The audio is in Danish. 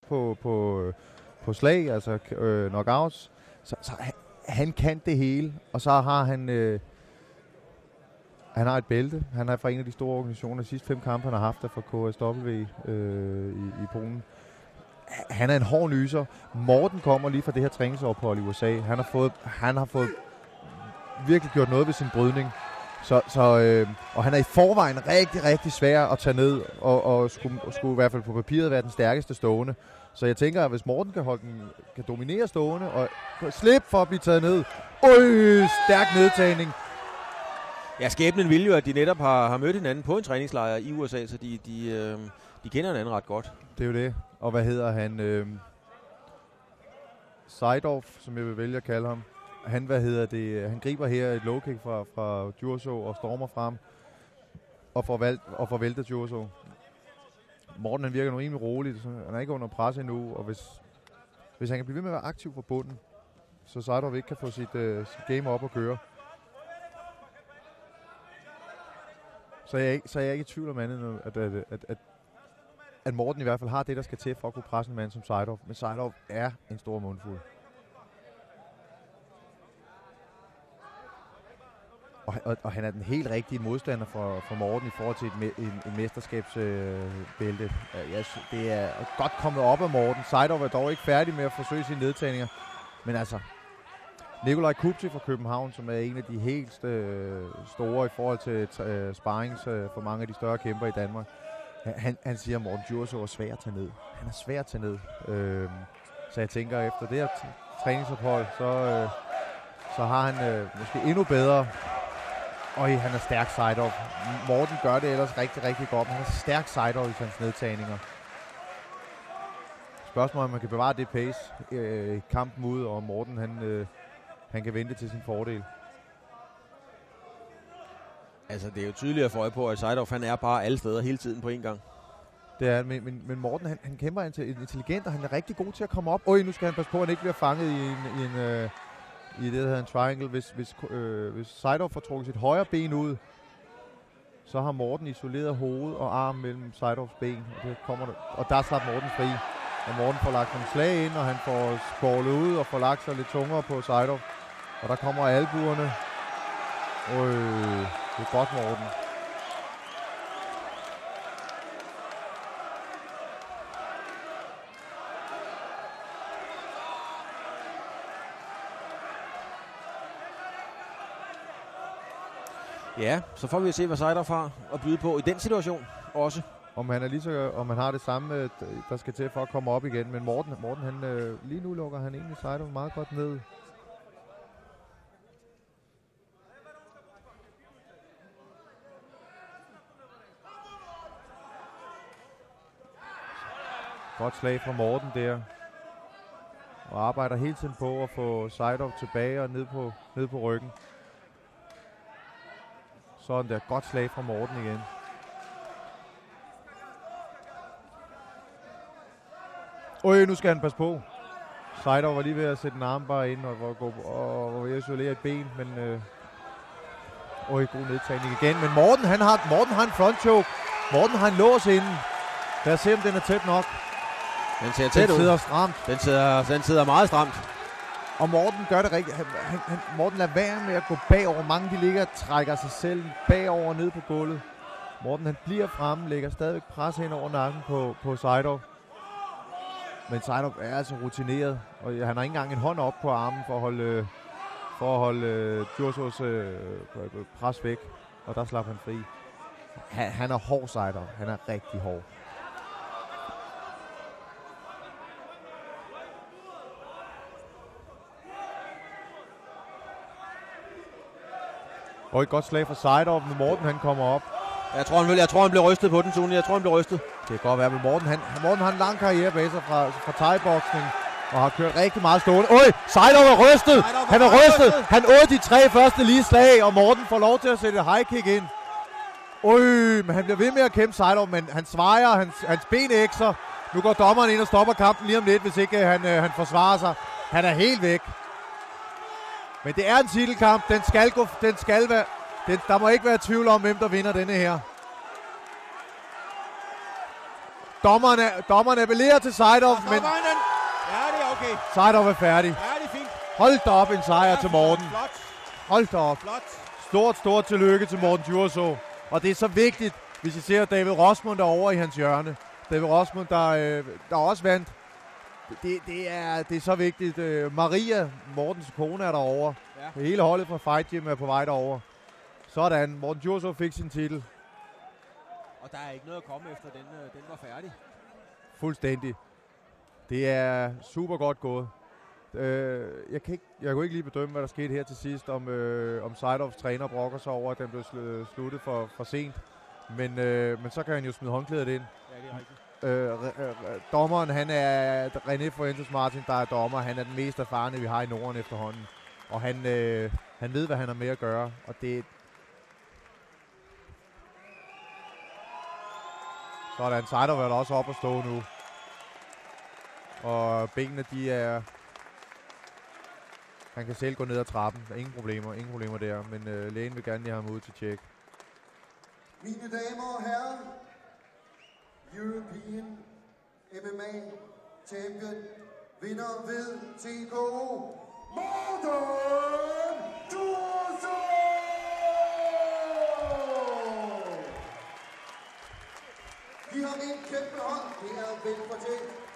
på slag, altså knockouts. Så han kan det hele, og så har han har et bælte. Han er fra en af de store organisationer. De sidste 5 kampe, han har haft der for KSW i Polen. Han er en hård nyser. Morten kommer lige fra det her træningsophold i USA. Han har fået virkelig gjort noget ved sin brydning. Og han er i forvejen rigtig, rigtig svær at tage ned, og skulle i hvert fald på papiret være den stærkeste stående. Så jeg tænker, at hvis Morten kan dominere stående og slippe for at blive taget ned. Stærk nedtagning. Ja, skæbnen vil jo, at de netop har mødt hinanden på en træningslejr i USA, så de kender hinanden ret godt. Det er jo det. Og hvad hedder han? Seidorf, som jeg vil vælge at kalde ham. Han griber her et low kick fra Djurso og stormer frem og får væltet Djurso. Morten han virker nu rimelig roligt, så han er ikke under pres endnu, og hvis han kan blive ved med at være aktiv fra bunden, så Seidorf ikke kan få sit game op og køre. Så jeg er ikke i tvivl om andet, at Morten i hvert fald har det, der skal til for at kunne presse en mand som Seidorf. Men Seidorf er en stor mundfuld. Og han er den helt rigtige modstander for Morten i forhold til et mesterskabsbælte. Det er godt kommet op af Morten. Seidorf er dog ikke færdig med at forsøge sine nedtagninger. Men altså, Nikolaj Kupci fra København, som er en af de helt store i forhold til sparrings for mange af de større kæmper i Danmark. Han siger, at Morten Djurso er svær at tage ned. Han er svær at tage ned. Så jeg tænker, efter det her træningsophold, så har han måske endnu bedre. Og han er stærk Seidorf. Morten gør det ellers rigtig, rigtig godt. Han er stærk Seidorf i hans nedtagninger. Spørgsmålet om man kan bevare det pace kampen ud, og Morten han kan vente til sin fordel. Altså, det er jo tydeligt at få øje på, at Seidorf han er bare alle steder hele tiden på en gang. Det er, men Morten han kæmper intelligent, og han er rigtig god til at komme op. Nu skal han passe på, at han ikke bliver fanget i det, der hedder en triangle. Hvis Seidorf får trukket sit højre ben ud, så har Morten isoleret hoved og arm mellem Seidorfs ben. Og der slap Morten fri. Og Morten får lagt nogle slag ind, og han får skålet ud og får lagt sig lidt tungere på Seidorf. Og der kommer albuerne. Det er godt, Morten. Ja, så får vi se, hvad Seidorf har at byde på i den situation også. Om han har det samme, der skal til for at komme op igen. Men Morten lige nu lukker han egentlig Seidorf meget godt ned. Godt slag fra Morten der. Og arbejder hele tiden på at få Seidorf tilbage og ned på ryggen. Sådan der. Godt slag fra Morten igen. Nu skal han passe på. Seidorf var lige ved at sætte en armbar ind og var ved at isolere et ben, men god nedtagning igen. Men Morten har en front choke. Morten har en lås inden. Lad os se, om den er tæt nok. Den ser tæt ud. Den sidder stramt. Den sidder meget stramt. Og Morten gør det rigtigt. Morten lader være med at gå bagover. Mange de ligger og trækker sig selv bagover ned på gulvet. Morten han bliver fremme, lægger stadigvæk pres hen over nakken på Seidorf. Men Seidorf er altså rutineret, og han har ikke engang en hånd op på armen for at holde Djursos pres væk. Og der slap han fri. Han er hård, Seidorf. Han er rigtig hård. Og et godt slag fra Seidorf, men Morten han kommer op. Jeg tror han bliver rystet på den, Sune. Jeg tror han bliver rystet. Det kan godt være, men Morten har en lang karriere bag sig fra thai-boksning og har kørt rigtig meget stående. Seidorf er rystet! Han er rystet! Han åd de 3 første lige slag, og Morten får lov til at sætte et high kick ind. Men han bliver ved med at kæmpe Seidorf, men han svejer, hans ben ekser. Nu går dommeren ind og stopper kampen lige om lidt, hvis ikke han forsvarer sig. Han er helt væk. Men det er en titelkamp. Der må ikke være tvivl om, hvem der vinder denne her. dommeren appellerer til Seidorf, men Ja, det er okay. Seidorf er færdig. Ja, det er fint. Hold da op, en sejr til Morten. Flot. Hold da op. Flot. Stort tillykke til Morten Djurså. Og det er så vigtigt, hvis I ser David Rosmund derovre i hans hjørne. David Rosmund, der også vandt. Det er så vigtigt. Maria, Mortens kone, er derovre. Ja. Hele holdet fra Fight Gym er på vej derover. Sådan, Morten Djurså fik sin titel. Og der er ikke noget at komme efter, den var færdig. Fuldstændig. Det er super godt gået. Jeg kunne ikke lige bedømme, hvad der skete her til sidst, om Seidorfs træner brokker sig over, at den blev sluttet for sent. Men så kan han jo smide håndklædet ind. Ja, det er rigtigt. Dommeren, han er René Fuentes Martin, der er dommer. Han er den mest erfarne, vi har i Norden efterhånden. Og han ved, hvad han har med at gøre. Og det... Sådan, Seidorf er der også op at stå nu. Og benene, de er... Han kan selv gå ned ad trappen. Ingen problemer der. Men lægen vil gerne lige have ham ud til tjek. Mine damer og herrer, European MMA Champion, vinder ved TKO, Morten Djurså! Vi har en kæmpe hånd, det er velfortjent.